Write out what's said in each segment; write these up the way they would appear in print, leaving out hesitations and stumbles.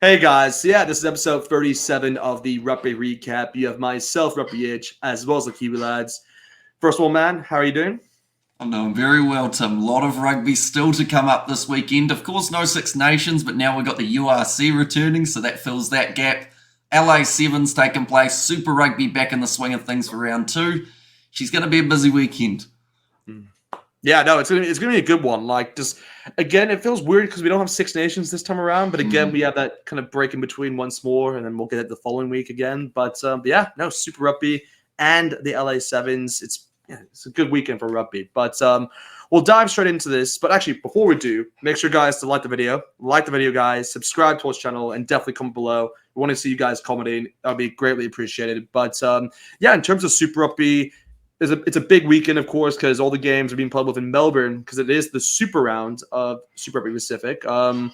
Hey guys, so yeah, this is episode 37 of the Rugby Recap. You have myself, Rugby H, as well as the Kiwi lads. First of all, man, how are you doing? I'm doing very well, Tim. A lot of rugby still to come up this weekend. Of course, no Six Nations, but now we've got the URC returning, so that fills that gap. LA Sevens taking place. Super Rugby back in the swing of things for round two. She's going to be a busy weekend. Yeah, no, it's gonna be a good one. Like, just again, it feels weird because we don't have Six Nations this time around, but again, we have that kind of break in between once more, and then we'll get it the following week again. But yeah, no, Super Rugby and the LA Sevens. It's a good weekend for rugby. But we'll dive straight into this. But actually, before we do, make sure guys to like the video, guys, subscribe to our channel, and definitely comment below. We want to see you guys commenting. That'd be greatly appreciated. But yeah, in terms of Super Rugby. It's a big weekend, of course, because all the games are being played within Melbourne because it is the super round of Super Rugby Pacific. Kind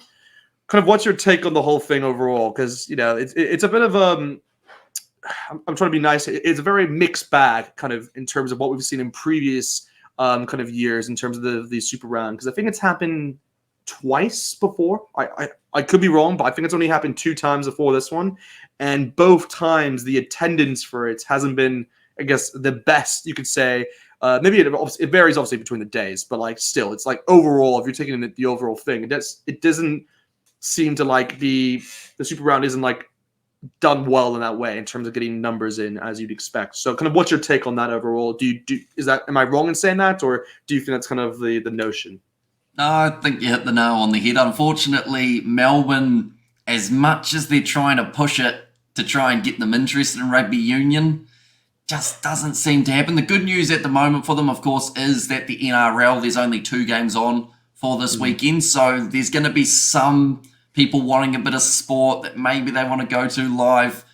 of what's your take on the whole thing overall? Because, it's a bit of I'm trying to be nice. It's a very mixed bag kind of in terms of what we've seen in previous kind of years in terms of the super round. Because I think it's happened twice before. I could be wrong, but I think it's only happened 2 times before this one. And both times the attendance for it hasn't been, I guess, the best you could say. Maybe it varies obviously between the days, but like still, it's like overall, if you're taking the overall thing, it doesn't seem to like the super round isn't like done well in that way in terms of getting numbers in as you'd expect. So, kind of, what's your take on that overall? Am I wrong in saying that, or do you think that's kind of the notion? No, I think you hit the nail on the head. Unfortunately, Melbourne, as much as they're trying to push it to try and get them interested in rugby union, just doesn't seem to happen. The good news at the moment for them, of course, is that the NRL, there's only 2 games on for this weekend. So there's going to be some people wanting a bit of sport that maybe they want to go to live.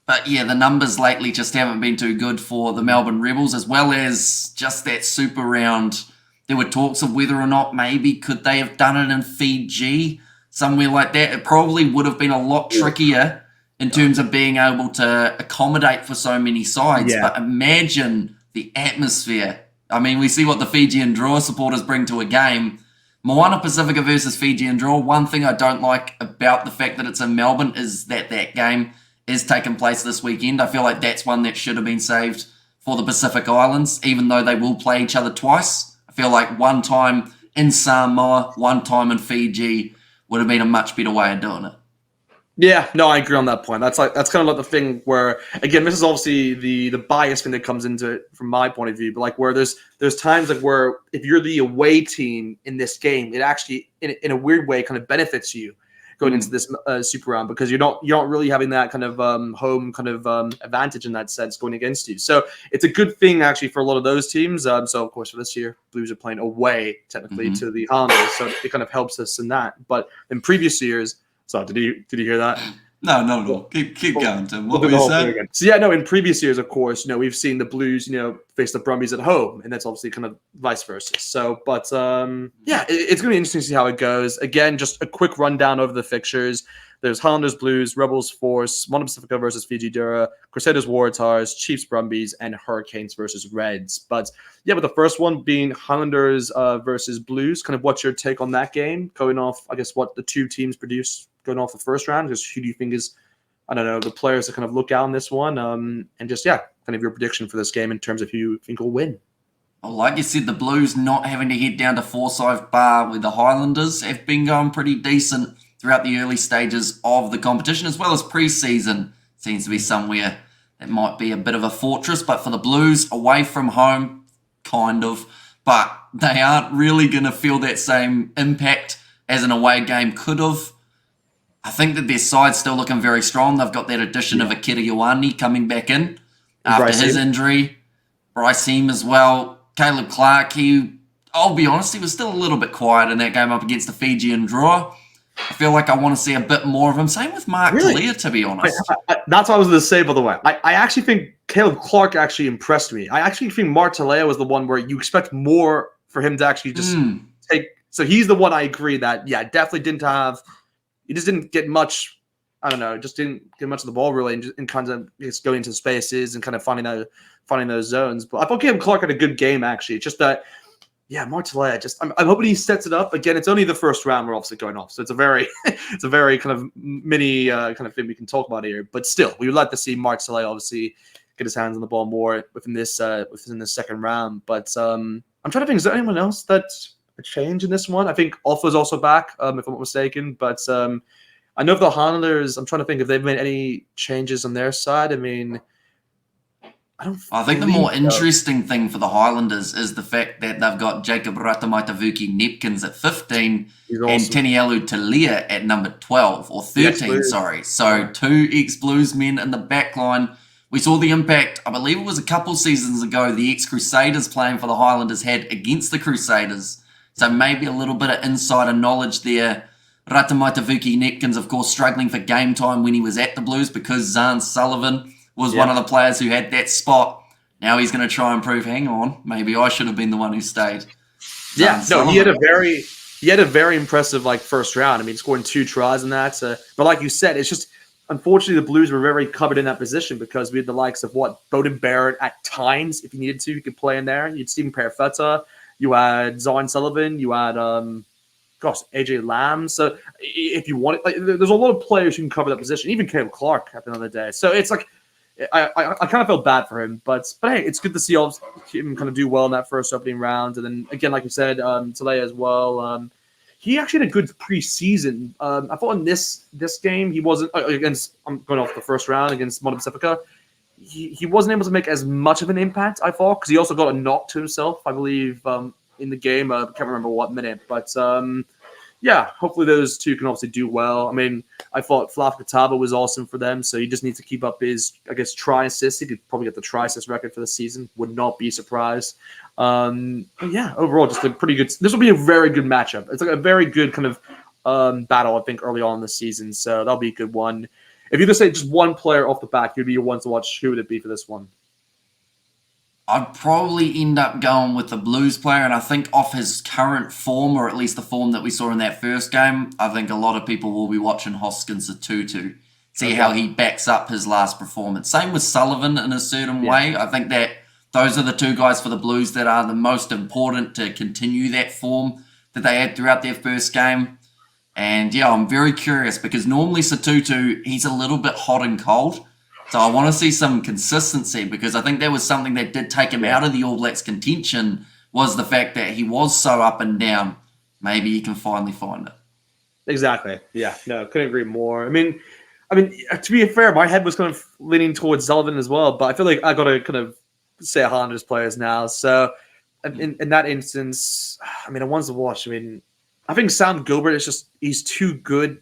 But yeah, the numbers lately just haven't been too good for the Melbourne Rebels, as well as just that super round. There were talks of whether or not maybe could they have done it in Fiji, somewhere like that. It probably would have been a lot trickier in terms of being able to accommodate for so many sides. Yeah. But imagine the atmosphere. I mean, we see what the Fijian Draw supporters bring to a game. Moana Pacifica versus Fijian Draw. One thing I don't like about the fact that it's in Melbourne is that that game is taking place this weekend. I feel like that's one that should have been saved for the Pacific Islands, even though they will play each other twice. I feel like one time in Samoa, one time in Fiji would have been a much better way of doing it. Yeah, no, I agree on that point. That's kind of like the thing where, again, this is obviously the bias thing that comes into it from my point of view. But like where there's times like where if you're the away team in this game, it actually in a weird way kind of benefits you going into this super round because you're not really having that kind of home kind of advantage in that sense going against you. So it's a good thing actually for a lot of those teams. So of course for this year, Blues are playing away technically to the Highlanders, so it kind of helps us in that. But in previous years. So did you hear that? No, not at all. Keep going, Tim. What were you saying? So yeah, no. In previous years, of course, we've seen the Blues, face the Brumbies at home, and that's obviously kind of vice versa. So, but yeah, it's going to be interesting to see how it goes. Again, just a quick rundown over the fixtures. There's Highlanders, Blues, Rebels, Force, Moana Pacifica versus Fiji Dura, Crusaders, Waratahs, Chiefs, Brumbies, and Hurricanes versus Reds. But yeah, but the first one being Highlanders versus Blues. Kind of what's your take on that game? Going off, I guess, what the 2 teams produced going off the first round. Just who do you think is, I don't know, the players to kind of look out in this one? And just, yeah, kind of your prediction for this game in terms of who you think will win. Well, like you said, the Blues not having to head down to Forsyth Bar with the Highlanders have been going pretty decent throughout the early stages of the competition, as well as pre-season. Seems to be somewhere that might be a bit of a fortress, but for the Blues, away from home, kind of, but they aren't really going to feel that same impact as an away game could have. I think that their side's still looking very strong. They've got that addition of Akira Ioane coming back in after his injury. Bryce Heem as well. Caleb Clark, I'll be honest, he was still a little bit quiet in that game up against the Fijian Draw. I feel like I want to see a bit more of him. Same with Mark Talia, to be honest. That's what I was going to say, by the way. I actually think Caleb Clark actually impressed me. I actually think Mark Talia was the one where you expect more for him to actually just take. So he's the one I agree that, yeah, definitely didn't have. He just didn't get much. I don't know. Just didn't get much of the ball really, and kind of just going into spaces and kind of finding those zones. But I thought Caleb Clark had a good game actually. It's just that yeah, Martelea. I'm hoping he sets it up again. It's only the first round we're obviously going off, so it's a very it's a very kind of mini kind of thing we can talk about here. But still, we would like to see Martelea obviously get his hands on the ball more within this second round. But I'm trying to think, is there anyone else that's a change in this one? I think Alpha's also back, if I'm not mistaken. But I know for the Highlanders, I'm trying to think if they've made any changes on their side. I mean, I think the more interesting thing for the Highlanders is the fact that they've got Jacob Ratamaitavuki Nepkins at 15 and Tanielu Talia at number 12 or 13, sorry. So 2 ex-Blues men in the back line. We saw the impact, I believe it was a couple seasons ago, the ex-Crusaders playing for the Highlanders had against the Crusaders. So maybe a little bit of insider knowledge there. Ratamaitavuki Nepkins, of course, struggling for game time when he was at the Blues because Zan Sullivan was one of the players who had that spot. Now he's going to try and prove, hang on, maybe I should have been the one who stayed. He had a very impressive first round. I mean, scoring 2 tries in that. But like you said, it's just unfortunately the Blues were very covered in that position because we had the likes of Bowden Barrett at times. If you needed to, you could play in there. You had Stephen Perifetta. You had Zion Sullivan. You had AJ Lamb. So if you wanted, there's a lot of players who can cover that position. Even Caleb Clark at the end of the day. So it's like. I kind of felt bad for him, but hey, it's good to see him kind of do well in that first opening round. And then again, like you said, Talia as well. He actually had a good preseason. I thought in this game he wasn't against. I'm going off the first round against Mono Pacifica. He wasn't able to make as much of an impact, I thought, because he also got a knock to himself, I believe, in the game. I can't remember what minute, but yeah, hopefully those two can obviously do well. I mean, I thought Flaf Kataba was awesome for them, so he just needs to keep up his, try assist. He could probably get the try assist record for the season. Would not be surprised. But yeah, overall, just a pretty good. This will be a very good matchup. It's like a very good kind of battle, I think, early on in the season. So that'll be a good one. If you could say just one player off the back, who'd be your one to watch? Who would it be for this one? I'd probably end up going with the Blues player, and I think off his current form, or at least the form that we saw in that first game, I think a lot of people will be watching Hoskins Tutu, see how he backs up his last performance. Same with Sullivan in a certain way. I think that those are the 2 guys for the Blues that are the most important to continue that form that they had throughout their first game. And yeah, I'm very curious because normally Satutu, he's a little bit hot and cold. So I want to see some consistency because I think that was something that did take him out of the All Blacks contention was the fact that he was so up and down. Maybe he can finally find it. Exactly. Yeah. No, couldn't agree more. I mean, to be fair, my head was kind of leaning towards Sullivan as well, but I feel like I got to kind of say Highlanders players now. So in that instance, I mean, the ones to watch. I mean, I think Sam Gilbert is he's too good.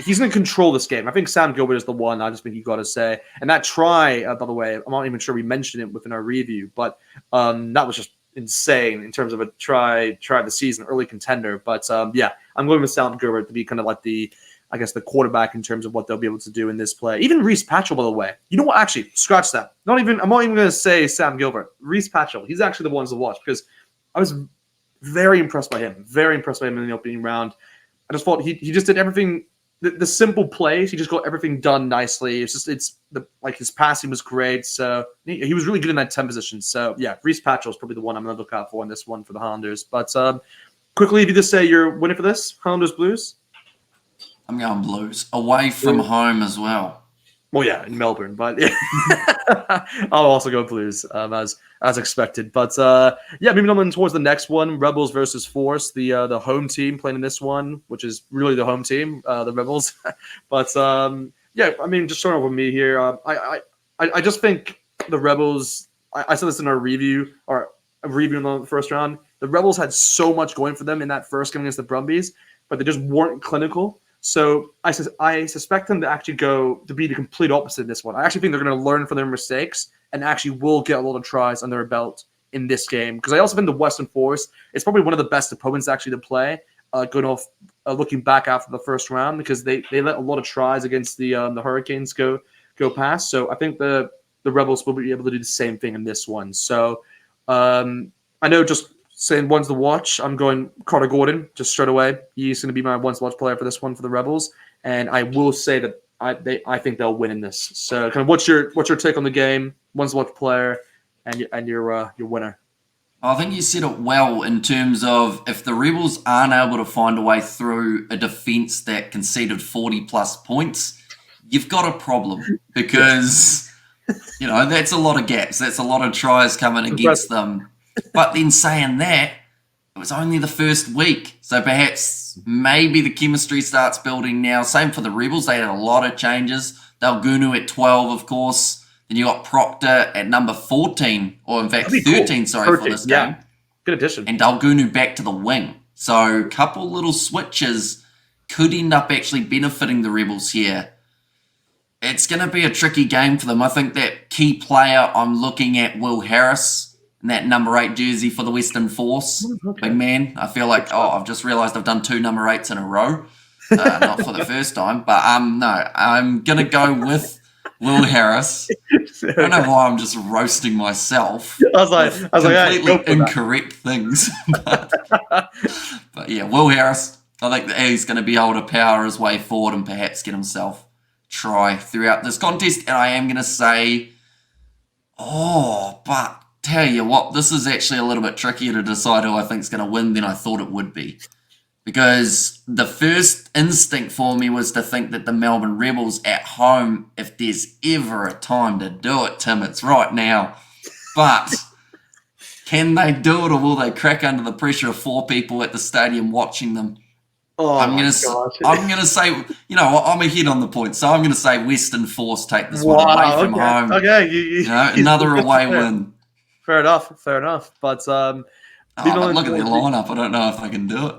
He's going to control this game. I think Sam Gilbert is the one I just think you got to say. And that try, by the way, I'm not even sure we mentioned it within our review, but that was just insane in terms of a try of the season, early contender. But yeah, I'm going with Sam Gilbert to be kind of like the quarterback in terms of what they'll be able to do in this play. Even Reese Patchell, by the way. You know what? Actually, scratch that. I'm not even going to say Sam Gilbert. Reese Patchell. He's actually the one to watch because I was very impressed by him. Very impressed by him in the opening round. I just thought he just did everything. The simple plays, he just got everything done nicely. His passing was great. So he was really good in that 10 position. So yeah, Reese Patchell is probably the one I'm going to look out for in this one for the Highlanders. But quickly, if you just say you're winning for this, Highlanders Blues? I'm going Blues. Away from home as well. Well, yeah, in Melbourne, but yeah. I'll also go Blues as expected. But yeah, moving on towards the next one, Rebels versus Force, the home team playing in this one, which is really the home team, the Rebels. But yeah, I mean, just starting off with me here, I just think the Rebels. I said this in our review or a review in the first round. The Rebels had so much going for them in that first game against the Brumbies, but they just weren't clinical. So I suspect them to actually go to be the complete opposite in this one. I actually think they're going to learn from their mistakes and actually will get a lot of tries under their belt in this game. Because I also think the Western Force is probably one of the best opponents actually to play. Looking back after the first round because they let a lot of tries against the Hurricanes go past. So I think the Rebels will be able to do the same thing in this one. So I know just saying one's to watch, I'm going Carter Gordon just straight away. He's going to be my one's to watch player for this one for the Rebels, and I will say that I think they'll win in this. So, kind of, what's your take on the game? One's to watch player, and your winner. I think you said it well in terms of if the Rebels aren't able to find a way through a defence that conceded 40 plus points, you've got a problem because, that's a lot of gaps. That's a lot of tries coming against them. But then saying that, it was only the first week. So perhaps maybe the chemistry starts building now. Same for the Rebels. They had a lot of changes. Dalgunu at 12, of course. Then you got Proctor at number 14, or in fact 13, cool. sorry, for this game. Good addition. And Dalgunu back to the wing. So a couple little switches could end up actually benefiting the Rebels here. It's going to be a tricky game for them. I think that key player I'm looking at, Will Harris, in that number 8 jersey for the Western Force. Okay. Big man. I feel like, I've just realised I've done 2 number 8s in a row. Not for the first time, but no, I'm going to go with Will Harris. I don't know why I'm just roasting myself. I was like, completely incorrect things. but yeah, Will Harris. I think that he's going to be able to power his way forward and perhaps get himself try throughout this contest. And I am going to say, but tell you what, this is actually a little bit trickier to decide who I think is going to win than I thought it would be. Because the first instinct for me was to think that the Melbourne Rebels at home, if there's ever a time to do it, Tim, it's right now. But can they do it, or will they crack under the pressure of 4 people at the stadium watching them? I'm going to say, I'm ahead on the point, so I'm going to say Western Force take this one away from home. Okay, another away win. Fair enough. But but look at their lineup. I don't know if I can do it.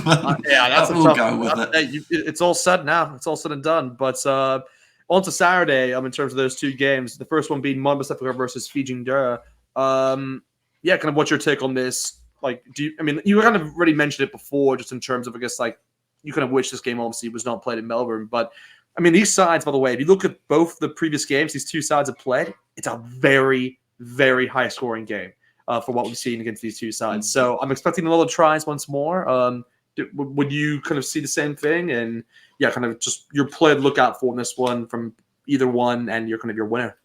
that's we'll go with it. It's all set now. It's all said and done. But on to Saturday. In terms of those 2 games, the first one being Moana Pacifica versus Fiji Ndura. Kind of what's your take on this? Like, you kind of already mentioned it before, just in terms of, I guess, like, you kind of wish this game obviously was not played in Melbourne. But these sides, by the way, if you look at both the previous games these 2 sides have played, it's a very, very high scoring game. For what we've seen against these 2 sides. So I'm expecting a lot of tries once more. Would you kind of see the same thing? And kind of just your play to look out for in this one from either one and your winner.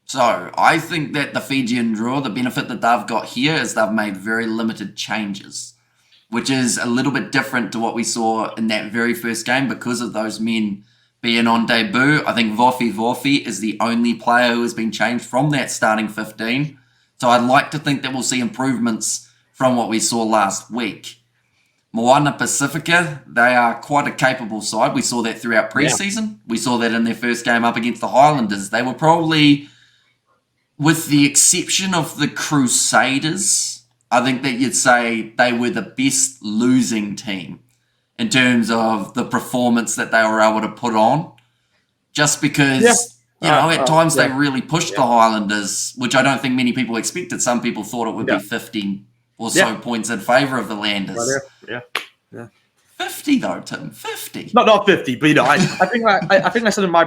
So I think that the Fijian draw, the benefit that they've got here is they've made very limited changes, which is a little bit different to what we saw in that very first game because of those men being on debut. I think Vofi is the only player who has been changed from that starting 15. So I'd like to think that we'll see improvements from what we saw last week. Moana Pacifica, they are quite a capable side. We saw that throughout preseason. Yeah. We saw that in their first game up against the Highlanders. They were probably, with the exception of the Crusaders, I think that you'd say they were the best losing team in terms of the performance that they were able to put on. Just because... at times they really pushed the Highlanders, which I don't think many people expected. Some people thought it would be 15 or so points in favour of the Landers. Yeah. 50 though, Tim. 50. Not 50, but I think I said in my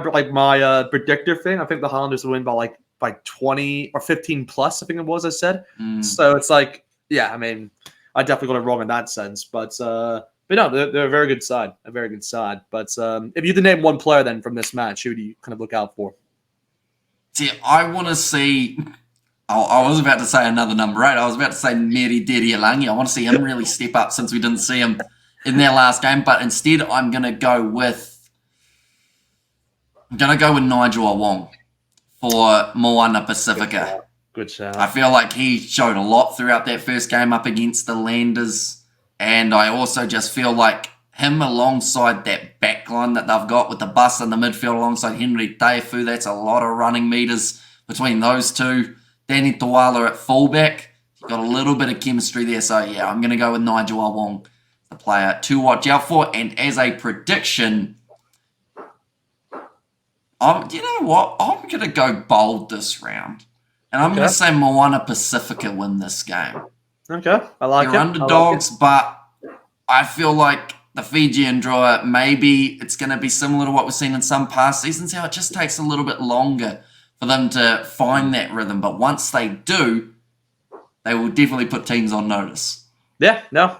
predictor thing. I think the Highlanders will win by 20 or 15 plus. I think it was. I said. So it's like, I definitely got it wrong in that sense, but no, they're a very good side. But if you had to name one player then from this match, who do you kind of look out for? See, I want to see... I was about to say another number 8. I was about to say Meri Derialangi. I want to see him really step up since we didn't see him in their last game. But instead, I'm going to go with Nigel Awong for Moana Pacifica. Good shout. I feel like he showed a lot throughout that first game up against the Landers. And I also just feel like him alongside that backline that they've got with the bus in the midfield alongside Henry Taifu, that's a lot of running meters between those 2. Danny Tawala at fullback, he's got a little bit of chemistry there. So, I'm going to go with Nigel Awong, the player to watch out for. And as a prediction, you know what? I'm going to go bold this round. And I'm going to say Moana Pacifica win this game. Okay, I like They're underdogs, but I feel like the Fijian draw, maybe it's going to be similar to what we've seen in some past seasons, how it just takes a little bit longer for them to find that rhythm. But once they do, they will definitely put teams on notice. Yeah, no,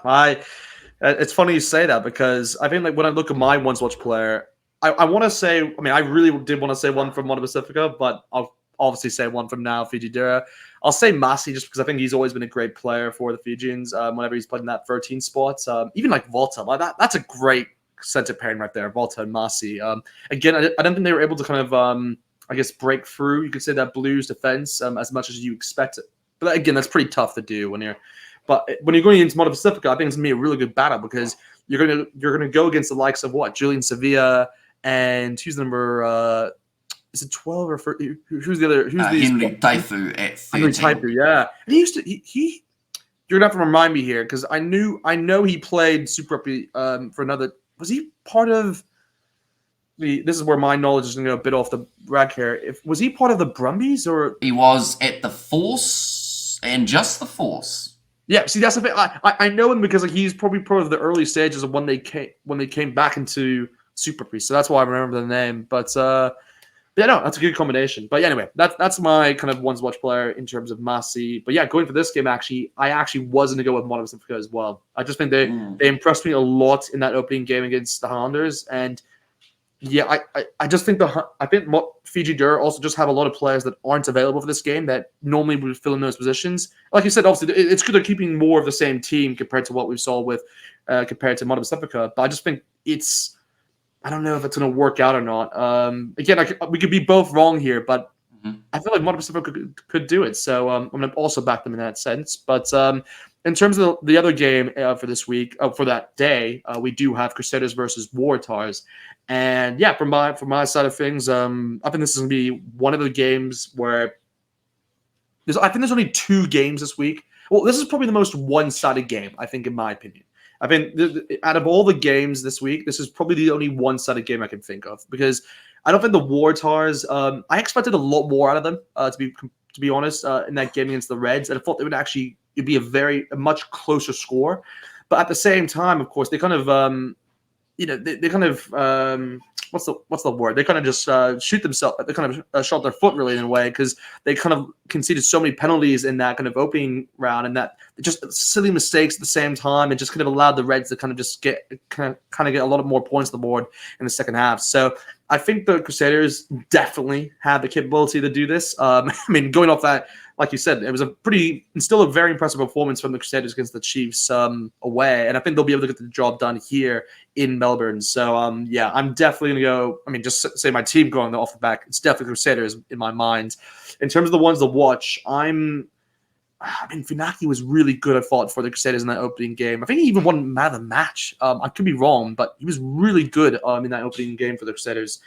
it's funny you say that because I think when I look at my Once Watch player, I want to say, I really did want to say one from Moana Pacifica, but I'll obviously say one from now, Fiji Dura. I'll say Masi just because I think he's always been a great player for the Fijians whenever he's played in that 13 spot. Even like Volta, like that's a great center pairing right there, Volta and Masi. Again, I don't think they were able to kind of, I guess, break through, you could say, that Blues defense as much as you expect it. But again, that's pretty tough to do when you're going into Moto Pacifica. I think it's gonna be a really good battle because you're gonna go against the likes of what Julian Sevilla and who's the number is it 12 or 13? Who's the other? Who's Henry Taifu at 13. Henry Taifu, yeah. And he you're gonna have to remind me here because I know he played Super Rugby for another. Was he part of this is where my knowledge is gonna go a bit off the rack here. Was he part of the Brumbies or he was at the Force and just the Force? Yeah, see that's the thing. I know him because like he's probably part of the early stages of when they came back into Super Rugby, so that's why I remember the name. But yeah, no, that's a good combination. But yeah, anyway, that's my kind of ones watch player in terms of Masi. But yeah, going for this game, I actually was going to go with Mono Pacifica as well. I just think they impressed me a lot in that opening game against the Highlanders, and yeah, I just think Fiji Dura also just have a lot of players that aren't available for this game that normally would fill in those positions. Like you said, obviously it's good they're keeping more of the same team compared to what we saw with compared to Mono Pacifica. But I just think I don't know if it's going to work out or not. Again, we could be both wrong here, but I feel like Mono Pacifica could do it. So I'm going to also back them in that sense. But in terms of the other game for this week, for that day, we do have Crusaders versus Waratahs. And yeah, from my side of things, I think this is going to be one of the games where I think there's only 2 games this week. Well, this is probably the most one-sided game, I think, in my opinion. I think out of all the games this week, this is probably the only one-sided game I can think of because I don't think the Waratahs. I expected a lot more out of them, to be honest, in that game against the Reds, and I thought it'd be a much closer score. But at the same time, of course, they kind of they kind of what's the word? They kind of just shoot themselves. They kind of shot their foot really in a way because they kind of conceded so many penalties in that kind of opening round, and that just silly mistakes at the same time. It just kind of allowed the Reds to kind of just get a lot of more points on the board in the second half. So I think the Crusaders definitely have the capability to do this. I mean, going off that, like you said, it was still a very impressive performance from the Crusaders against the Chiefs away, and I think they'll be able to get the job done here in Melbourne. So yeah, I'm definitely gonna go. I mean, just say my team going off the back. It's definitely Crusaders in my mind. In terms of the ones to watch, Funaki was really good, I thought, for the Crusaders in that opening game. I think he even won man of the match. I could be wrong, but he was really good in that opening game for the Crusaders.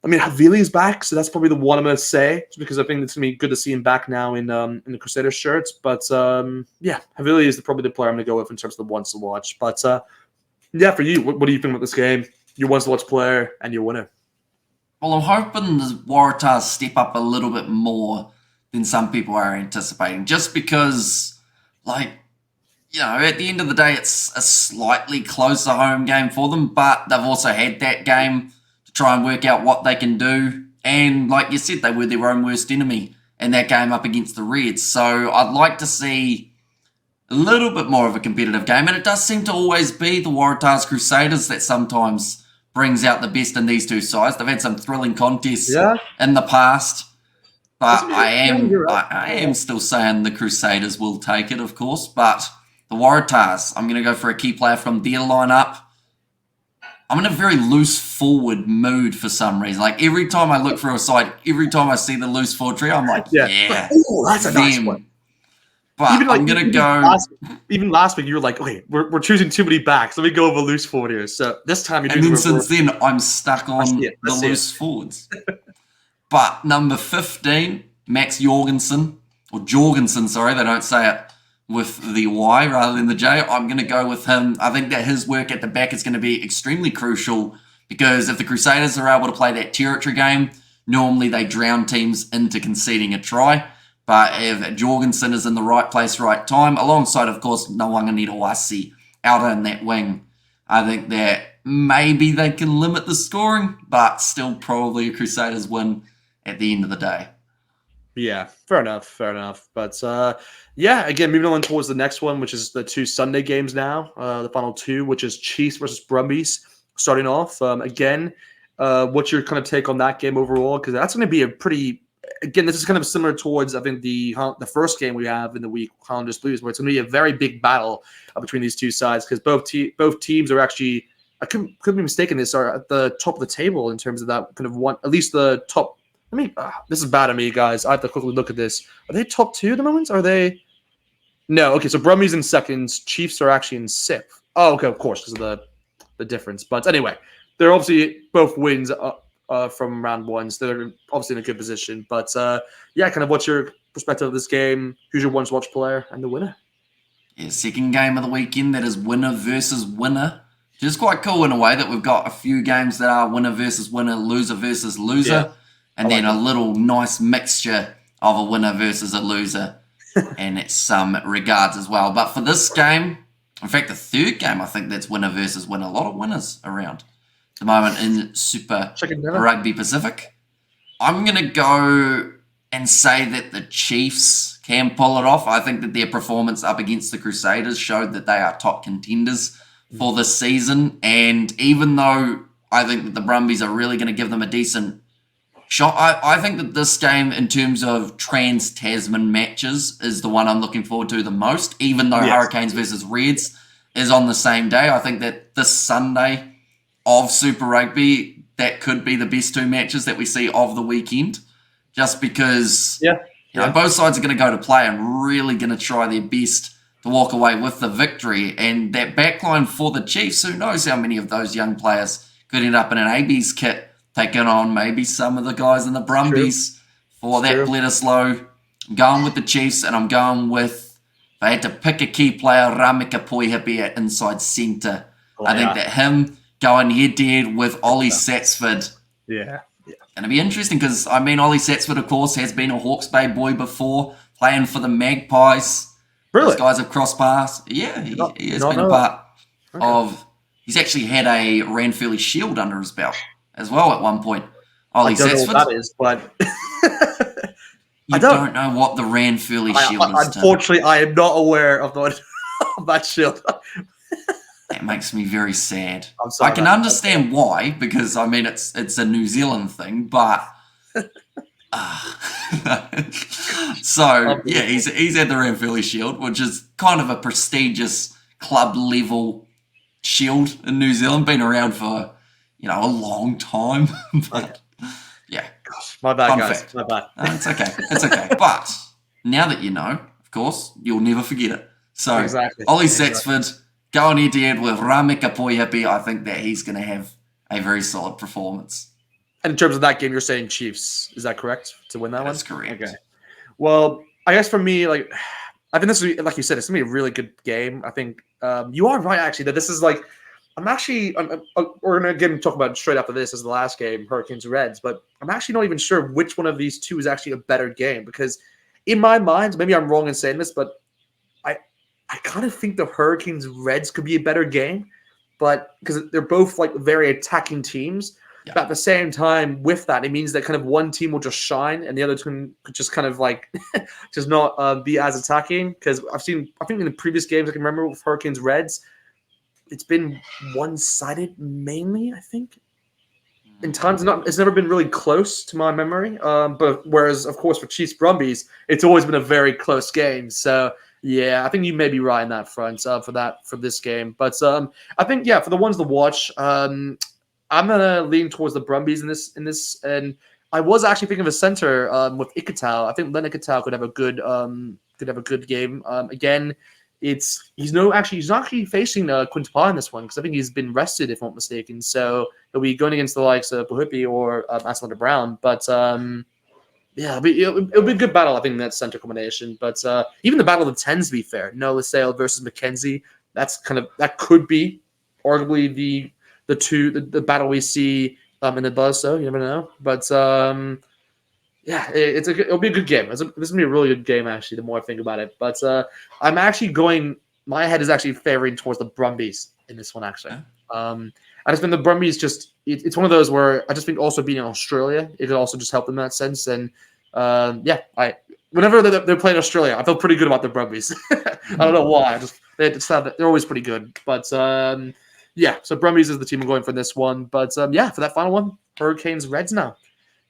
I mean, Havili is back, so that's probably the one I'm going to say, because I think it's going to be good to see him back now in the Crusaders shirts. But yeah, Havili is probably the player I'm going to go with in terms of the ones to watch. But yeah, for you, what do you think about this game? Your ones to watch player and your winner. Well, I'm hoping the Waratahs step up a little bit more than some people are anticipating, just because, like, at the end of the day, it's a slightly closer home game for them, but they've also had that game to try and work out what they can do. And like you said, they were their own worst enemy in that game up against the Reds. So I'd like to see a little bit more of a competitive game. And it does seem to always be the Waratahs Crusaders that sometimes brings out the best in these two sides. They've had some thrilling contests in the past. But I am still saying the Crusaders will take it, of course. But the Waratahs, I'm going to go for a key player from their lineup. I'm in a very loose forward mood for some reason. Like, every time I look for a side, every time I see the loose forward trio, I'm like, yeah, that's a nice one. But even I'm going to go... Even last week, you were like, okay, we're choosing too many backs. Let me go over loose forward here. So this time you're doing... And then since then, I'm stuck on the loose forwards. But number 15, Max Jorgensen, or Jorgensen, sorry, they don't say it with the Y rather than the J. I'm going to go with him. I think that his work at the back is going to be extremely crucial because if the Crusaders are able to play that territory game, normally they drown teams into conceding a try. But if Jorgensen is in the right place, right time, alongside, of course, Nawanganita-Wasi out in that wing, I think that maybe they can limit the scoring, but still probably a Crusaders win at the end of the day. Yeah, fair enough. But yeah, again, moving on towards the next one, which is the 2 Sunday games now, the final 2, which is Chiefs versus Brumbies starting off. Again, what's your kind of take on that game overall? Because that's going to be a pretty again, this is kind of similar towards, I think, the first game we have in the week, Highlanders Blues, where it's going to be a very big battle between these two sides because both teams are actually, I could be mistaken, this are at the top of the table in terms of that kind of one, at least the top. I mean, this is bad of me, guys. I have to quickly look at this. Are they top 2 at the moment? Are they? No. Okay, so Brumbies in second, Chiefs are actually in 6th. Oh, okay, of course, because of the difference. But anyway, they're obviously both wins from round 1, so they're obviously in a good position. But yeah, kind of what's your perspective of this game? Who's your once-watch player and the winner? Yeah, second game of the weekend, that is winner versus winner. Which is quite cool in a way that we've got a few games that are winner versus winner, loser versus loser, and then a little nice mixture of a winner versus a loser in some regards as well. But for this game, in fact, the third game, I think that's winner versus winner. A lot of winners around at the moment in Super Rugby Pacific. I'm going to go and say that the Chiefs can pull it off. I think that their performance up against the Crusaders showed that they are top contenders for this season. And even though I think that the Brumbies are really going to give them a decent shot, I think that this game, in terms of trans-Tasman matches, is the one I'm looking forward to the most, even though Hurricanes versus Reds is on the same day. I think that this Sunday of Super Rugby, that could be the best 2 matches that we see of the weekend, just because you know, both sides are going to go to play and really going to try their best to walk away with the victory. And that backline for the Chiefs, who knows how many of those young players could end up in an AB's kit, taking on maybe some of the guys in the Brumbies for that Bledisloe. I'm going with the Chiefs, and I'm going with, if I had to pick a key player, TheRugbyRecapYT at inside centre. I think that him going head-to-head with Ollie Satsford. Going to be interesting because, I mean, Ollie Satsford, of course, has been a Hawke's Bay boy before, playing for the Magpies. Really? Those guys have crossed paths. Yeah, he has been a part of... He's actually had a Ranfurly Shield under his belt as well at one point. Ollie Satsford. I don't know what that is, but... You don't know what the Ranfurly Shield is. Unfortunately, I am not aware of that shield. That makes me very sad. I'm sorry, I can understand why, because I mean it's a New Zealand thing, but so yeah, he's had the Ranfurly Shield, which is kind of a prestigious club level shield in New Zealand, been around for a long time. But yeah, gosh, my bad, guys. Fact. My bad. No, it's okay. It's okay. But now that you know, of course, you'll never forget it. So Ollie Satsford. Going head-to-head with TheRugbyRecapYT, I think that he's going to have a very solid performance. And in terms of that game, you're saying Chiefs. Is that correct? To win that one? That's correct. Okay. Well, I guess for me, I think this is, like you said, it's going to be a really good game. I think you are right, actually, that this is we're going to again talk about it straight after this as the last game, Hurricanes-Reds, but I'm actually not even sure which one of these two is actually a better game because in my mind, maybe I'm wrong in saying this, but I kind of think the Hurricanes-Reds could be a better game, but because they're both very attacking teams. Yeah. But at the same time, with that, it means that kind of one team will just shine and the other team could just kind of just not be as attacking. Because I think in the previous games I can remember with Hurricanes-Reds, it's been one-sided mainly. I think in times it's never been really close to my memory. But whereas of course for Chiefs-Brumbies, it's always been a very close game. So. Yeah, I think you may be right in that front for this game. But I think for the ones to watch, I'm gonna lean towards the Brumbies in this. And I was actually thinking of a center with Ikitau. I think Len Ikitau could have a good game. Again, he's not actually facing Quintapa in this one because I think he's been rested if I'm not mistaken. So he'll be going against the likes of Puhipi or Aslanda Brown. But yeah, it'll be a good battle, I think, in that center combination. But even the battle of the tens, to be fair, Noah LaSalle versus McKenzie, that could be arguably the battle we see in the Bledisloe. You never know. But yeah, it'll be a good game. This is gonna be a really good game, actually. The more I think about it, but I'm actually going. My head is actually favoring towards the Brumbies in this one, actually. I just think the Brumbies it's one of those where I just think also being in Australia, it could also just help them in that sense. And whenever they're playing Australia, I feel pretty good about the Brumbies. I don't know why. They're always pretty good. But yeah, so Brumbies is the team I'm going for this one. But yeah, for that final one, Hurricanes-Reds now.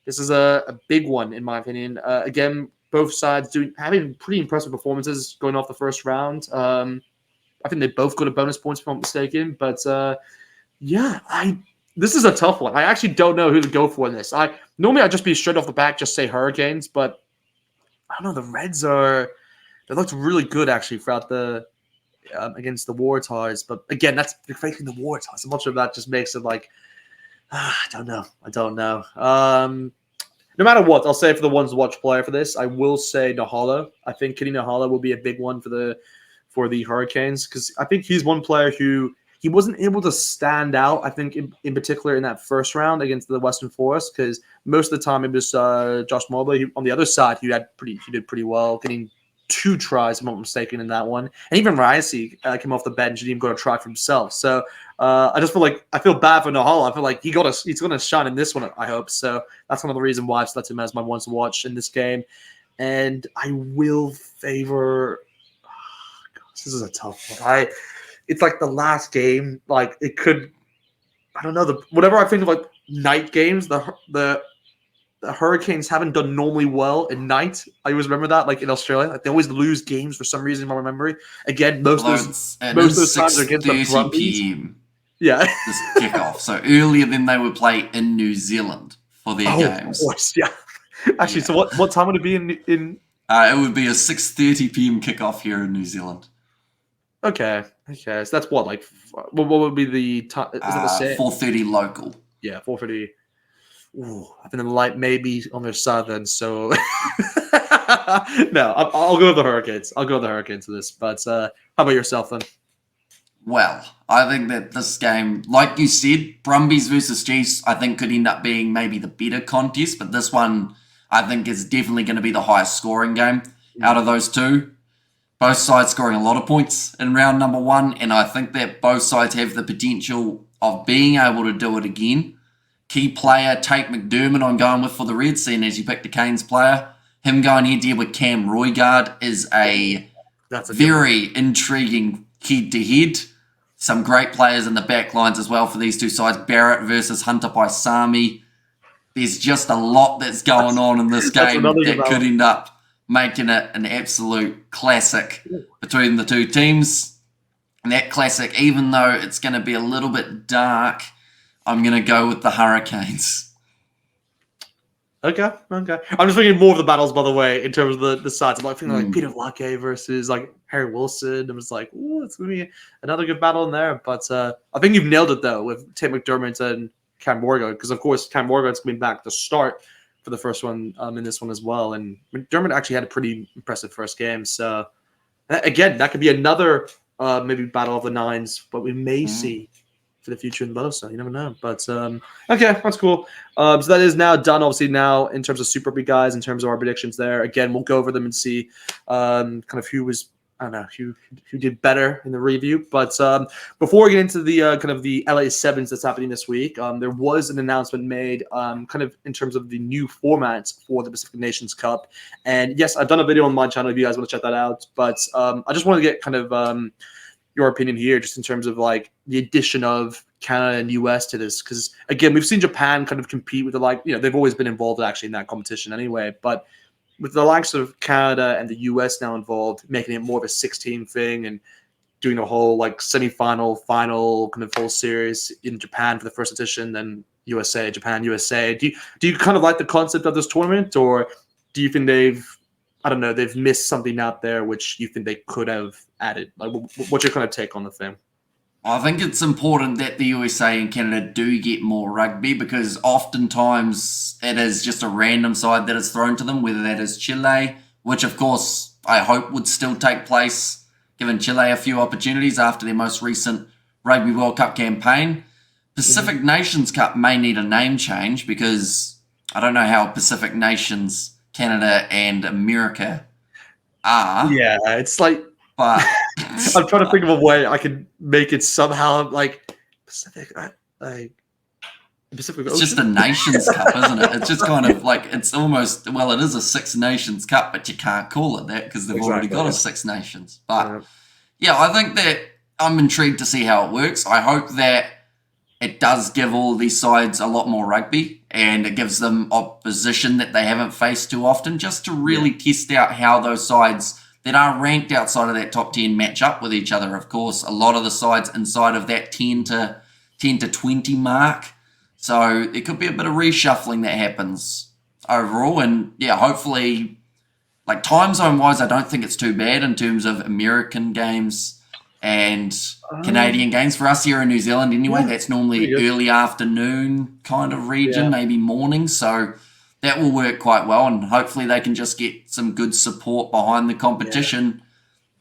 This is a big one, in my opinion. Again, both sides having pretty impressive performances going off the first round. I think they both got a bonus points, if I'm not mistaken. But yeah, this is a tough one. I actually don't know who to go for in this. Normally I'd just be straight off the back, just say Hurricanes, but I don't know. The Reds they looked really good actually throughout the against the Waratahs. But again, they're facing the Waratahs. I'm not sure if that just makes it like I don't know. No matter what, I'll say for the ones to watch player for this, I will say Nahala. I think Kitty Nahala will be a big one for the Hurricanes because I think he's one player who he wasn't able to stand out. I think in particular in that first round against the Western Forest because most of the time it was Josh Mobley. On the other side, he did pretty well, getting 2 tries, if I'm not mistaken, in that one. And even Riasy came off the bench and didn't even got a try for himself. So I just feel like I feel bad for Nahala. I feel like he's going to shine in this one, I hope. So that's one of the reasons why I've selected him as my one to watch in this game. And I will favor. This is a tough one. It's like the last game. Like it could. I don't know. Whatever I think of like night games. The Hurricanes haven't done normally well at night. I always remember that, like in Australia, like they always lose games for some reason in my memory. Again, most of those times are against the Brumbies. PM. Yeah, this kickoff. So earlier than they would play in New Zealand for their games. Of course, yeah. Actually, so what time would it be in? It would be a 6:30 p.m. kickoff here in New Zealand. Okay. So that's what what would be the time? Is it the same? 4:30 local. Yeah, 4:30. Ooh, I think the light may be on their side then. So no, I'll go with the Hurricanes. I'll go with the Hurricanes for this. But how about yourself then? Well, I think that this game, like you said, Brumbies versus Chiefs, I think could end up being maybe the better contest. But this one, I think, is definitely going to be the highest scoring game out of those two. Both sides scoring a lot of points in round number 1. And I think that both sides have the potential of being able to do it again. Key player, Tate McDermott, I'm going with for the Reds, seeing as you picked the Canes player. Him going head-to-head with Cam Roigard is a very intriguing head-to-head. Some great players in the back lines as well for these two sides. Barrett versus Hunter Paisami. There's just a lot that's going on in this game that could end up making it an absolute classic between the two teams. And that classic, even though it's going to be a little bit dark, I'm going to go with the Hurricanes. Okay. I'm just thinking more of the battles, by the way, in terms of the sides. I'm like thinking like Peter Vlake versus like Harry Wilson. I'm just like, ooh, it's going to be another good battle in there. But I think you've nailed it, though, with Tate McDermott and Cam Morgan. Because, of course, Cam Morgan's coming back to start for the first one in this one as well. And McDermott actually had a pretty impressive first game. So, again, that could be another maybe battle of the nines, but we may see for the future in both, so you never know. But okay, that's cool. So that is now done. Obviously, now in terms of Super Rugby guys, in terms of our predictions, there again, we'll go over them and see kind of who was who did better in the review. But before we get into the kind of the LA Sevens that's happening this week, there was an announcement made kind of in terms of the new formats for the Pacific Nations Cup. And yes, I've done a video on my channel if you guys want to check that out. But I just want to get kind of your opinion here, just in terms of like the addition of Canada and US to this, because again, we've seen Japan kind of compete with they've always been involved actually in that competition anyway, but with the likes of Canada and the US now involved, making it more of a 16 thing and doing a whole like semi-final, final kind of whole series in Japan for the first edition, then USA, Japan, USA. Do you kind of like the concept of this tournament, or do you think they've missed something out there which you think they could have added? Like, what's your kind of take on the thing? I think it's important that the USA and Canada do get more rugby, because oftentimes it is just a random side that is thrown to them, whether that is Chile, which of course I hope would still take place, given Chile a few opportunities after their most recent Rugby World Cup campaign. Pacific Nations Cup may need a name change, because I don't know how Pacific Nations, Canada and America are. Yeah, it's like, but I'm trying to think of a way I could make it somehow like Pacific, Pacific Ocean. It's just a Nations Cup, isn't it? It's just kind of like, it's almost, well, it is a Six Nations Cup, but you can't call it that because they've already got a Six Nations. But yeah, I think that I'm intrigued to see how it works. I hope that it does give all of these sides a lot more rugby. and it gives them opposition that they haven't faced too often, just to really test out how those sides that are ranked outside of that top 10 match up with each other. Of course, a lot of the sides inside of that 10 to 20 mark. So it could be a bit of reshuffling that happens overall. And yeah, hopefully, like time zone wise, I don't think it's too bad in terms of American games and Canadian games. For us here in New Zealand anyway, that's normally early afternoon kind of region, maybe morning. So that will work quite well. And hopefully they can just get some good support behind the competition.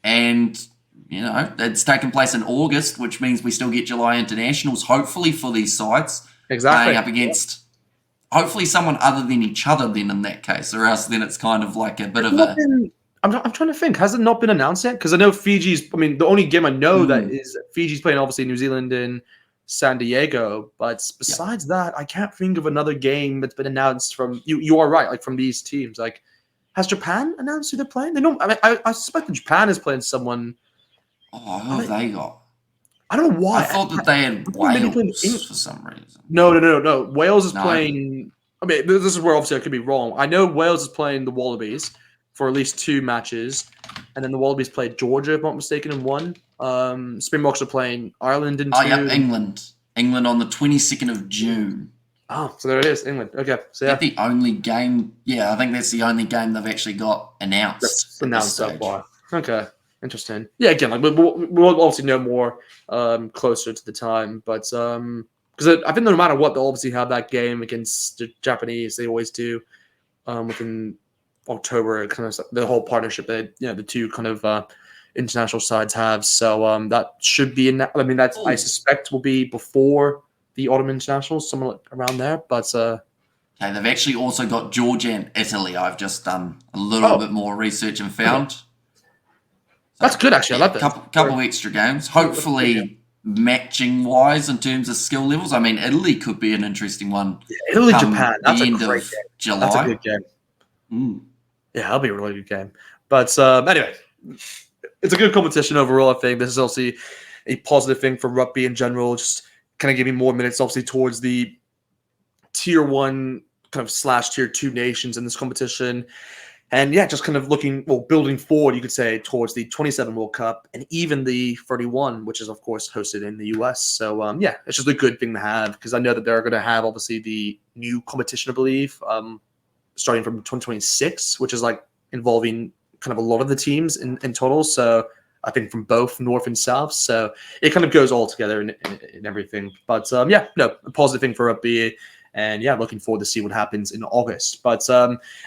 And, you know, it's taking place in August, which means we still get July internationals, hopefully, for these sides. Exactly. Playing up against hopefully someone other than each other then in that case, or else then it's kind of like a bit of a... I'm trying to think. Has it not been announced yet? Because I know Fiji's... I mean, the only game I know that is Fiji's playing, obviously, New Zealand and San Diego. But besides that, I can't think of another game that's been announced from... You are right, like from these teams. Like, has Japan announced who they're playing? They don't... I mean, I suspect that Japan is playing someone... Oh, who have they got? I don't know why. I thought that they had Wales for some reason. No. Wales is playing... I mean, this is where obviously I could be wrong. I know Wales is playing the Wallabies for at least 2 matches. And then the Wallabies played Georgia, if I'm not mistaken, in 1. Springboks are playing Ireland in 2. Oh, yeah, England. England on the 22nd of June. Oh, so there it is, England. Okay. So yeah. That's the only game... Yeah, I think that's the only game they've actually got announced. That's announced so far. Okay. Interesting. Yeah, again, like we'll obviously know more closer to the time, but because I think no matter what, they'll obviously have that game against the Japanese. They always do within October, kind of the whole partnership that the two kind of international sides have. So that should be in. I mean, I suspect will be before the autumn internationals, somewhere around there. But okay, they've actually also got Georgia and Italy. I've just done a little bit more research and found. Okay. That's good, actually. I love that. Couple extra games. Hopefully, matching wise in terms of skill levels. I mean, Italy could be an interesting one. Yeah, Italy, Japan. That's a great game. July. That's a good game. Yeah, that'll be a really good game. But anyway, it's a good competition overall. I think this is also a positive thing for rugby in general. Just kind of giving more minutes, obviously, towards the tier 1 kind of / tier 2 nations in this competition. And yeah, just kind of building forward, you could say, towards the 27 World Cup and even the 31, which is, of course, hosted in the US. So, yeah, it's just a good thing to have because I know that they're going to have, obviously, the new competition, I believe, starting from 2026, which is like involving kind of a lot of the teams in total. So, I think from both North and South. So, it kind of goes all together in everything. But, yeah, no, a positive thing for rugby. And yeah, looking forward to see what happens in August. But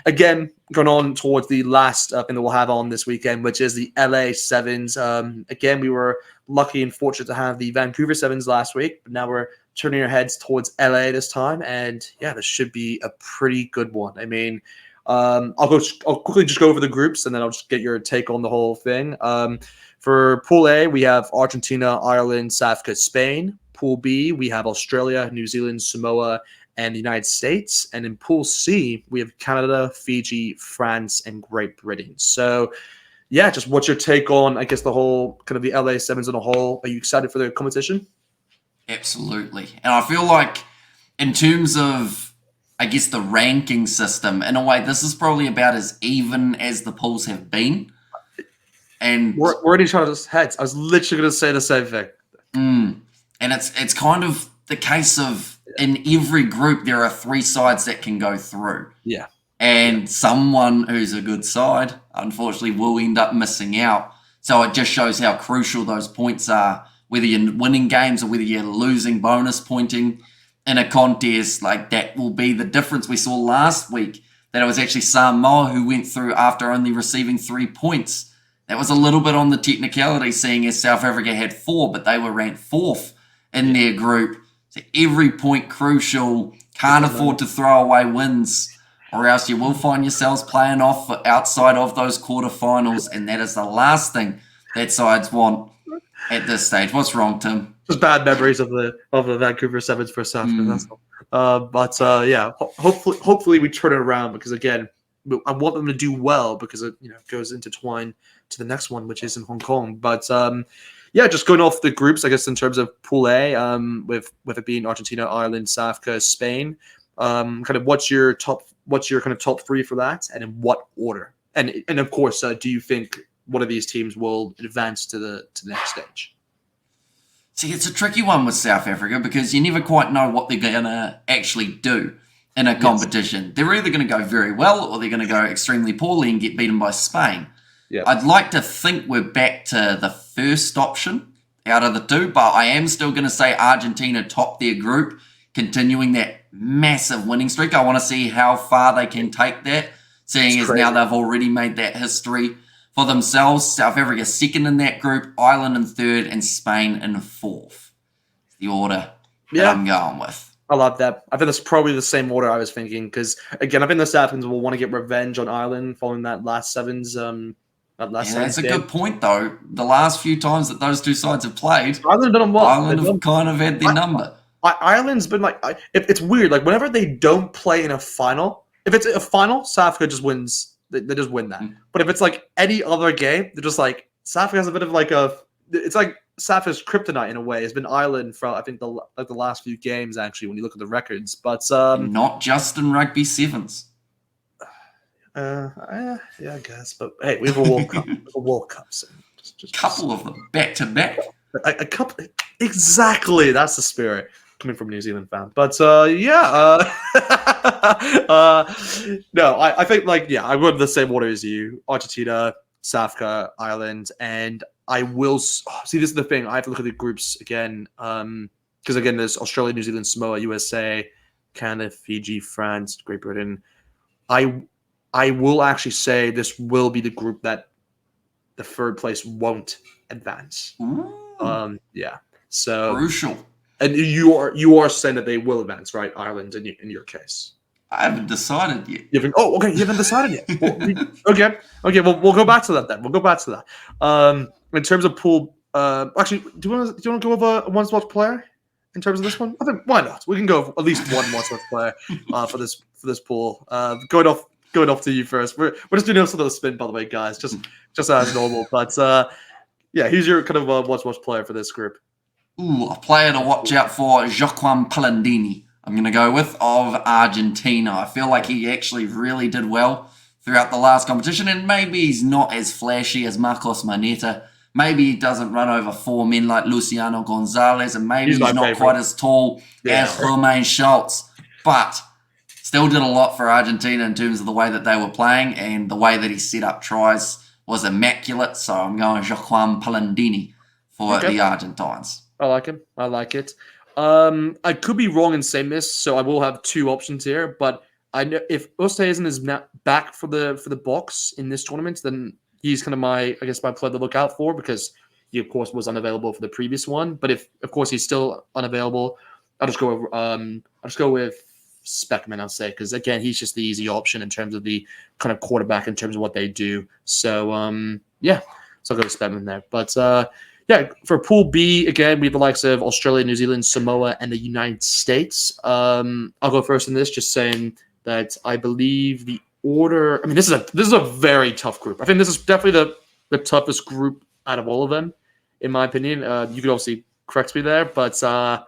again, going on towards the last thing that we'll have on this weekend, which is the LA Sevens. Again, we were lucky and fortunate to have the Vancouver Sevens last week, but now we're turning our heads towards LA this time. And yeah, this should be a pretty good one. I mean, I'll quickly just go over the groups and then I'll just get your take on the whole thing. For Pool A, we have Argentina, Ireland, South Africa, Spain. Pool B, we have Australia, New Zealand, Samoa, and the United States. And in Pool C, we have Canada, Fiji, France, and Great Britain. So, yeah, just what's your take on, I guess, the whole kind of the LA Sevens on a whole? Are you excited for the competition? Absolutely. And I feel like in terms of, I guess, the ranking system, in a way, this is probably about as even as the pools have been. And we're in each other's heads. I was literally going to say the same thing. And it's kind of the case of, in every group, there are 3 sides that can go through. Yeah. And someone who's a good side, unfortunately, will end up missing out. So it just shows how crucial those points are, whether you're winning games or whether you're losing bonus pointing in a contest. Like, that will be the difference. We saw last week that it was actually Samoa who went through after only receiving 3 points. That was a little bit on the technicality, seeing as South Africa had 4, but they were ranked 4th in their group. So every point crucial, can't afford to throw away wins, or else you will find yourselves playing off outside of those quarterfinals, and that is the last thing that sides want at this stage. What's wrong, Tim? Just bad memories of the Vancouver Sevens for South Africa. That's all. But yeah, hopefully we turn it around because again, I want them to do well because it goes intertwined to the next one, which is in Hong Kong. But yeah, just going off the groups, I guess, in terms of Pool A, with it being Argentina, Ireland, South Africa, Spain. kind of what's your kind of top three for that, and in what order? And of course, do you think one of these teams will advance to the next stage? See, it's a tricky one with South Africa because you never quite know what they're going to actually do in a competition. Yes. They're either going to go very well or they're going to go extremely poorly and get beaten by Spain. Yep. I'd like to think we're back to the first option out of the two, but I am still going to say Argentina top their group, continuing that massive winning streak. I want to see how far they can take that, seeing as now they've already made that history for themselves. South Africa second in that group, Ireland in third, and Spain in fourth. The order that I'm going with. I love that. I think that's probably the same order I was thinking because, again, I think the South Africans will want to get revenge on Ireland following that last sevens. That's a good point, though. The last few times that those two sides have played, Ireland done well. Ireland have kind of had their number. Ireland's been like, it's weird. Like whenever they don't play in a final, if it's a final, South Africa just wins. They just win that. But if it's like any other game, they're just like South Africa has a bit of like it's like South Africa's kryptonite in a way. It's been Ireland for I think the last few games actually when you look at the records. But not just in rugby sevens. Yeah, I guess. But hey, we have a World Cup. A World Cup. So just couple of them back to back. A couple. Exactly. That's the spirit coming from a New Zealand fan. But no, I think I would the same order as you: Argentina, South Africa, Ireland, and I will see. This is the thing. I have to look at the groups again, because again, there's Australia, New Zealand, Samoa, USA, Canada, Fiji, France, Great Britain. I will actually say this will be the group that the third place won't advance. Yeah. So crucial. And you are saying that they will advance, right? Ireland in your case. I haven't decided yet. Okay. You haven't decided yet. Okay. Well, we'll go back to that then. We'll go back to that. In terms of pool, actually, do you want to go over a one-spot player in terms of this one? I think why not? We can go at least one one-spot player for this pool. Going off to you first. We're just doing a sort of a spin, by the way, guys. Just as normal. But yeah, who's your kind of one-spot player for this group? A player to watch out for, Joaquim Palandini. I'm going to go with of Argentina. I feel like he actually really did well throughout the last competition, and maybe he's not as flashy as Marcos Maneta. Maybe he doesn't run over four men like Luciano Gonzalez, and maybe he's not quite as tall as Romain Schultz, but still did a lot for Argentina in terms of the way that they were playing, and the way that he set up tries was immaculate. So I'm going Joaquim Palandini for the Argentines. I like him. I like it. I could be wrong in saying this, so I will have two options here. But I know if Oosthuizen is back for the box in this tournament, then he's kind of my player to look out for because he of course was unavailable for the previous one. But if of course he's still unavailable, I'll just go with Speckman. I'll say because again he's just the easy option in terms of the kind of quarterback in terms of what they do. So yeah, so I'll go with Speckman there. But yeah, for Pool B, again, we have the likes of Australia, New Zealand, Samoa, and the United States. I'll go first in this, just saying that I believe the order. I mean, this is a very tough group. I think this is definitely the toughest group out of all of them, in my opinion. You could obviously correct me there, but I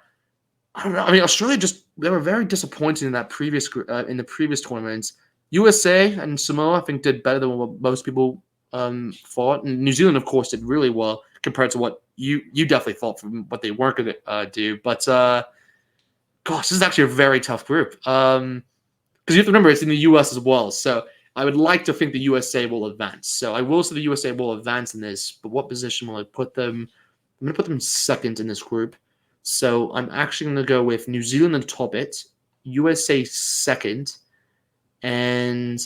don't know. I mean, Australia they were very disappointing in that previous in the previous tournaments. USA and Samoa, I think, did better than what most people thought. And New Zealand, of course, did really well compared to what you definitely thought from what they weren't going to do. But, gosh, this is actually a very tough group. Because you have to remember, it's in the U.S. as well. So I would like to think the USA will advance. So I will say the USA will advance in this. But what position will I put them? I'm going to put them second in this group. So I'm actually going to go with New Zealand to top it, USA second, and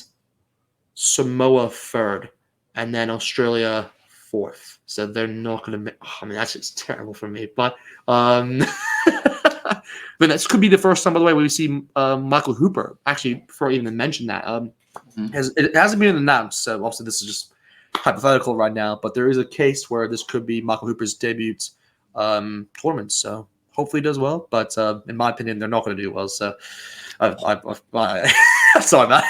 Samoa third, and then Australia fourth. So they're not going to make... I mean, that's just terrible for me. But but this could be the first time, by the way, where we see Michael Hooper. Actually, before I even mention that, it hasn't been announced. So obviously this is just hypothetical right now. But there is a case where this could be Michael Hooper's debut tournament. So hopefully he does well. But in my opinion, they're not going to do well. So sorry, man.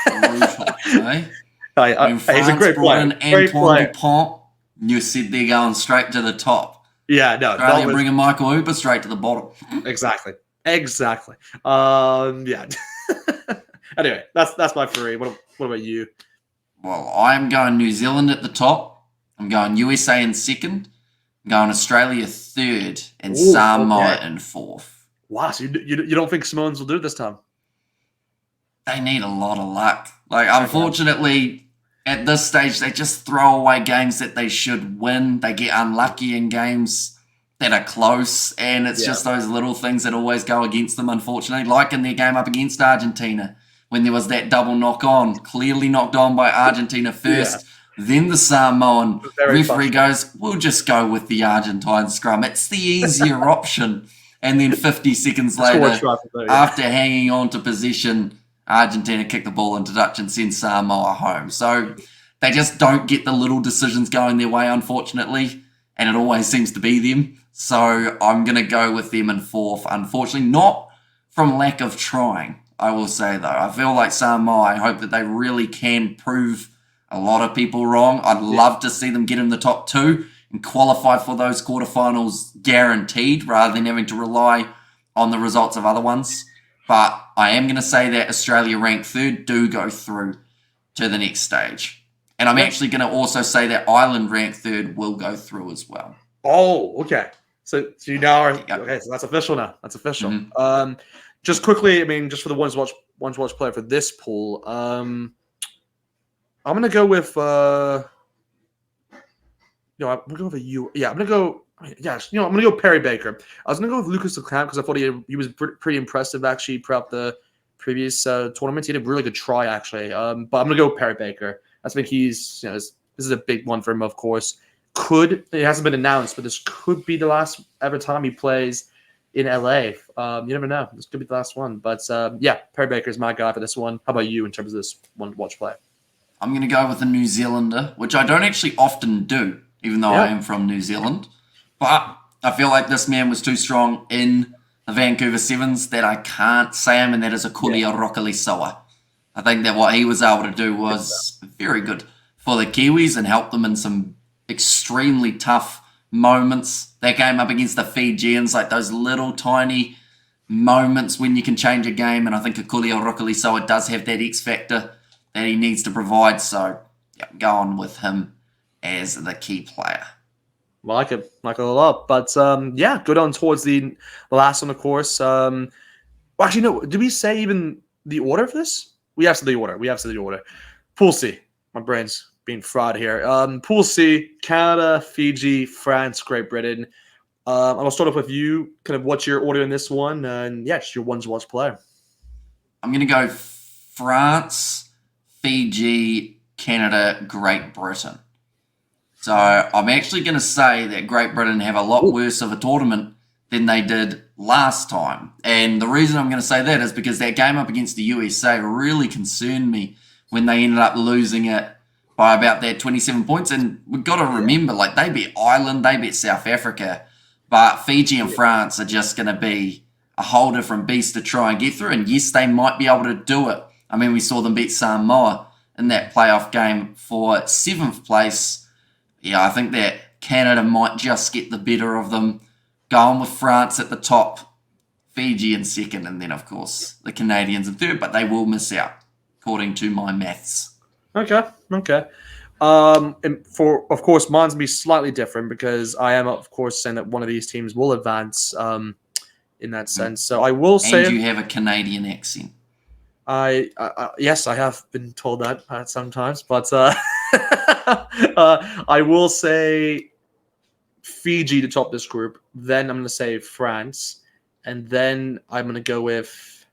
He's a great player. Great player. Dupont, you said they're going straight to the top. Yeah, no. Australia bringing Michael Hooper straight to the bottom. Exactly. Yeah. Anyway, that's my three. What about you? Well, I'm going New Zealand at the top. I'm going USA in second. I'm going Australia third, and Samoa in fourth. Wow, so you don't think Samoans will do it this time? They need a lot of luck. Like, unfortunately, at this stage, they just throw away games that they should win. They get unlucky in games that are close, and it's just those little things that always go against them, unfortunately. Like in their game up against Argentina, when there was that double knock-on, clearly knocked on by Argentina first, then the Samoan referee goes, we'll just go with the Argentine scrum. It's the easier option. And then 50 seconds later, after hanging on to possession, Argentina kick the ball into touch and send Samoa home. So they just don't get the little decisions going their way, unfortunately, and it always seems to be them. So I'm going to go with them in fourth, unfortunately, not from lack of trying, I will say, though. I feel like Samoa, I hope that they really can prove a lot of people wrong. I'd love to see them get in the top two and qualify for those quarterfinals guaranteed rather than having to rely on the results of other ones. But I am going to say that Australia ranked third do go through to the next stage. And I'm actually going to also say that Ireland ranked third will go through as well. Oh, okay. So you now are okay. So that's official now. That's official. Mm-hmm. Just quickly, I mean, just for the ones watch player for this pool, I'm going to go with I'm going to go with you. Yeah, I'm going to go. Yes, I'm going to go Perry Baker. I was going to go with Lucas Leclerc because I thought he was pretty impressive actually throughout the previous tournaments. He did a really good try actually. But I'm going to go with Perry Baker. I think he's this is a big one for him, of course. It hasn't been announced, but this could be the last ever time he plays in LA. You never know. This could be the last one. But Perry Baker is my guy for this one. How about you in terms of this one to watch play? I'm going to go with a New Zealander, which I don't actually often do, even though I am from New Zealand. But I feel like this man was too strong in the Vancouver Sevens that I can't say him, and that is a Kulia Rokalisoa. I think that what he was able to do was very good for the Kiwis and helped them in some extremely tough moments. That game up against the Fijians, like those little tiny moments when you can change a game, and I think Akulia Rokalisoa does have that X factor that he needs to provide. So, go on with him as the key player. Like it a lot. But, good on towards the last one, of course. Actually, no. Did we say even the order for this? We have said the order. Pool C. My brain's being fried here. Pool C, Canada, Fiji, France, Great Britain. I'll start off with you. Kind of what's your order in this one? And, it's your ones to watch player. I'm going to go France, Fiji, Canada, Great Britain. So I'm actually going to say that Great Britain have a lot worse of a tournament than they did last time. And the reason I'm going to say that is because that game up against the USA really concerned me when they ended up losing it by about that 27 points. And we've got to remember, like, they beat Ireland, they beat South Africa, but Fiji and France are just going to be a whole different beast to try and get through. And yes, they might be able to do it. I mean, we saw them beat Samoa in that playoff game for 7th place. Yeah, I think that Canada might just get the better of them. Going with France at the top, Fiji in second, and then, of course, the Canadians in third, but they will miss out, according to my maths. Okay. And of course, mine's going to be slightly different because I am, of course, saying that one of these teams will advance in that sense. So I will say... And you have a Canadian accent. Yes, I have been told that sometimes, but I will say Fiji to top this group. Then I'm going to say France, and then I'm going to go with.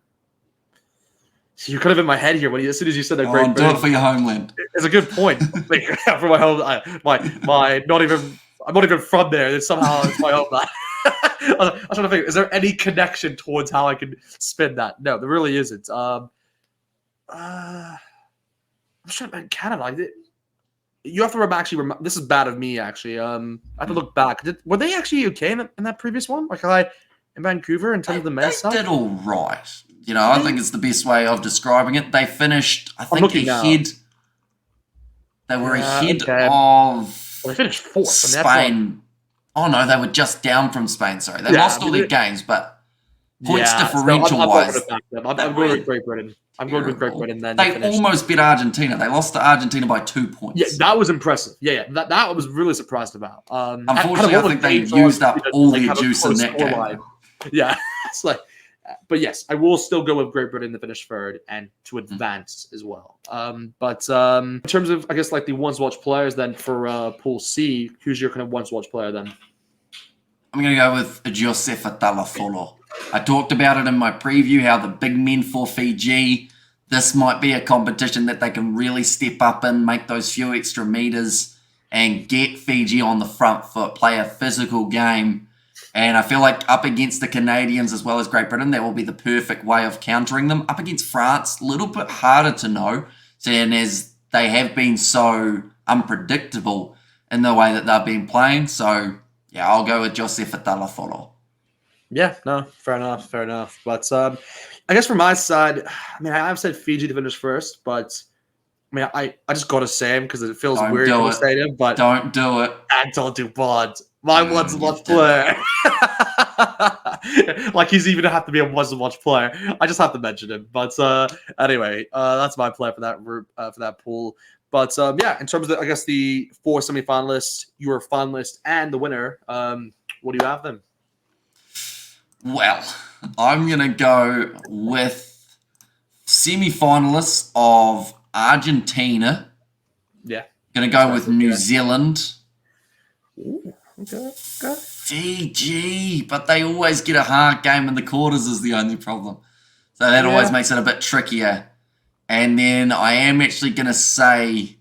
So you're kind of in my head here as soon as you said that. Great do it for your homeland. It's a good point. For my home, I'm not even from there. Somehow it's my home. I was trying to think. Is there any connection towards how I can spin that? No, there really isn't. I'm sure Canada. You have to remember. This is bad of me, actually. I have to look back. Were they actually okay in that previous one? Like in Vancouver in terms of the men's side? They did all right. I think it's the best way of describing it. They finished, I think, ahead. They were ahead of. They finished fourth. Spain. Oh no, they were just down from Spain. Sorry, they lost all their games, but Points Yeah, differential I'm going wise. with I'm going with Great Britain. I'm going with Great Britain. Then They finish. almost beat Argentina. They lost to Argentina by 2 points. Yeah, that was impressive. Yeah, that I was really surprised about. Unfortunately, I think they used up all their juice in that game. Yeah, it's like, but yes, I will still go with Great Britain to finish third and to advance as well. But in terms of, I guess, like the ones watch players, then for Pool C, who's your kind of ones watch player then? I'm going to go with Josefa Talafolo. I talked about it in my preview, how the big men for Fiji, this might be a competition that they can really step up in, make those few extra meters, and get Fiji on the front foot, play a physical game. And I feel like up against the Canadians as well as Great Britain, that will be the perfect way of countering them. Up against France, a little bit harder to know, seeing as they have been so unpredictable in the way that they've been playing. So, yeah, I'll go with Josefa Talafolo. Yeah, no, fair enough. But I guess from my side, I mean, I've said Fiji to finish first, but I mean, I just got to say him because it feels weird to say him, but don't do it. Anton Dupont, my once watch player. Like he's even have to be a once watch player. I just have to mention him. But anyway, that's my play for that pool. But yeah, in terms of I guess the 4 semifinalists, your finalist and the winner, what do you have them? Well, I'm going to go with semi-finalists of Argentina. Yeah. Going to go with New Zealand. Ooh, okay. Fiji, but they always get a hard game in the quarters is the only problem. So that always makes it a bit trickier. And then I am actually going to say...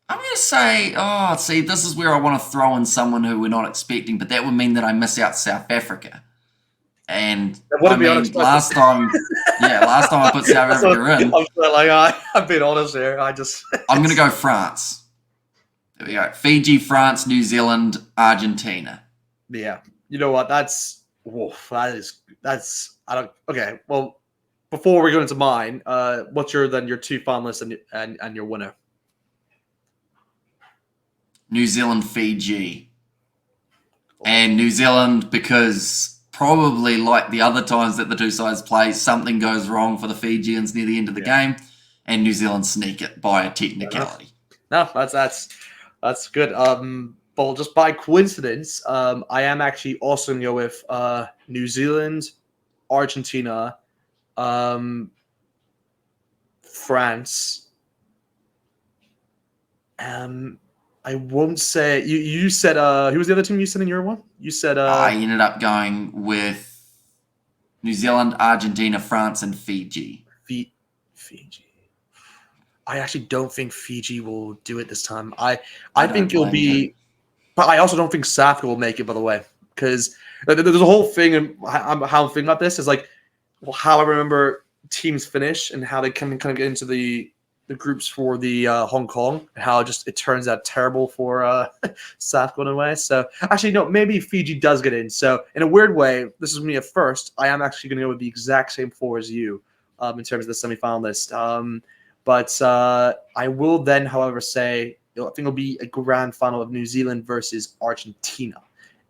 oh, see, this is where I want to throw in someone who we're not expecting, but that would mean that I miss out South Africa. And I mean, last time I put South Africa in. I'm being honest here. I'm going to go France. There we go. Fiji, France, New Zealand, Argentina. Yeah. You know what? That's I don't. Okay. Well, before we go into mine, what's your 2 finalists and your winner? New Zealand, Fiji. And New Zealand, because probably like the other times that the two sides play, something goes wrong for the Fijians near the end of the game, and New Zealand sneak it by a technicality. No, that's good. Well, just by coincidence, I am actually also going to go with New Zealand, Argentina, France. I won't say you said who was the other team you said in your one? You said I ended up going with New Zealand, Argentina, France, and Fiji. Fiji. I actually don't think Fiji will do it this time. I think it'll be, but I also don't think South Africa will make it. By the way, because there's a whole thing and how I'm thinking about this is like how I remember teams finish and how they kind of get into the groups for the Hong Kong, how it turns out terrible for South Africa in a way. So actually, no, maybe Fiji does get in. So in a weird way, this is me at first. I am actually going to go with the exact same 4 as you in terms of the semifinalist. But I will then, however, say I think it'll be a grand final of New Zealand versus Argentina.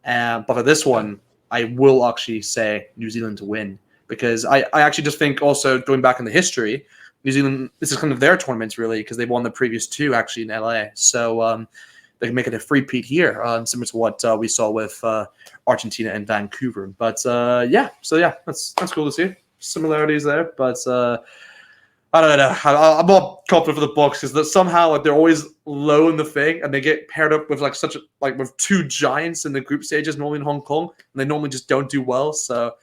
But for this one, I will actually say New Zealand to win because I actually just think also going back in the history, New Zealand, this is kind of their tournaments really because they won the previous 2 actually in LA. So they can make it a free-peat here, similar to what we saw with Argentina and Vancouver. But that's cool to see similarities there. But I don't know. I'm not confident for the Bucks because somehow they're always low in the thing and they get paired up with with 2 giants in the group stages normally in Hong Kong and they normally just don't do well. So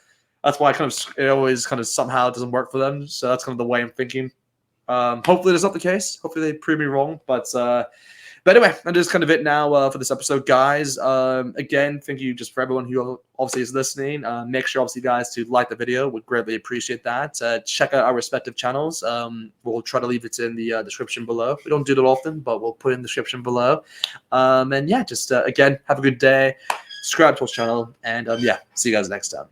that's why it always kind of somehow doesn't work for them. So that's kind of the way I'm thinking. Hopefully that's not the case. Hopefully they prove me wrong. But anyway, that is kind of it now for this episode, guys. Again, thank you just for everyone who obviously is listening. Make sure, obviously, guys, to like the video. Would greatly appreciate that. Check out our respective channels. We'll try to leave it in the description below. We don't do that often, but we'll put it in the description below. And yeah, just again, have a good day. Subscribe to our channel. And yeah, see you guys next time.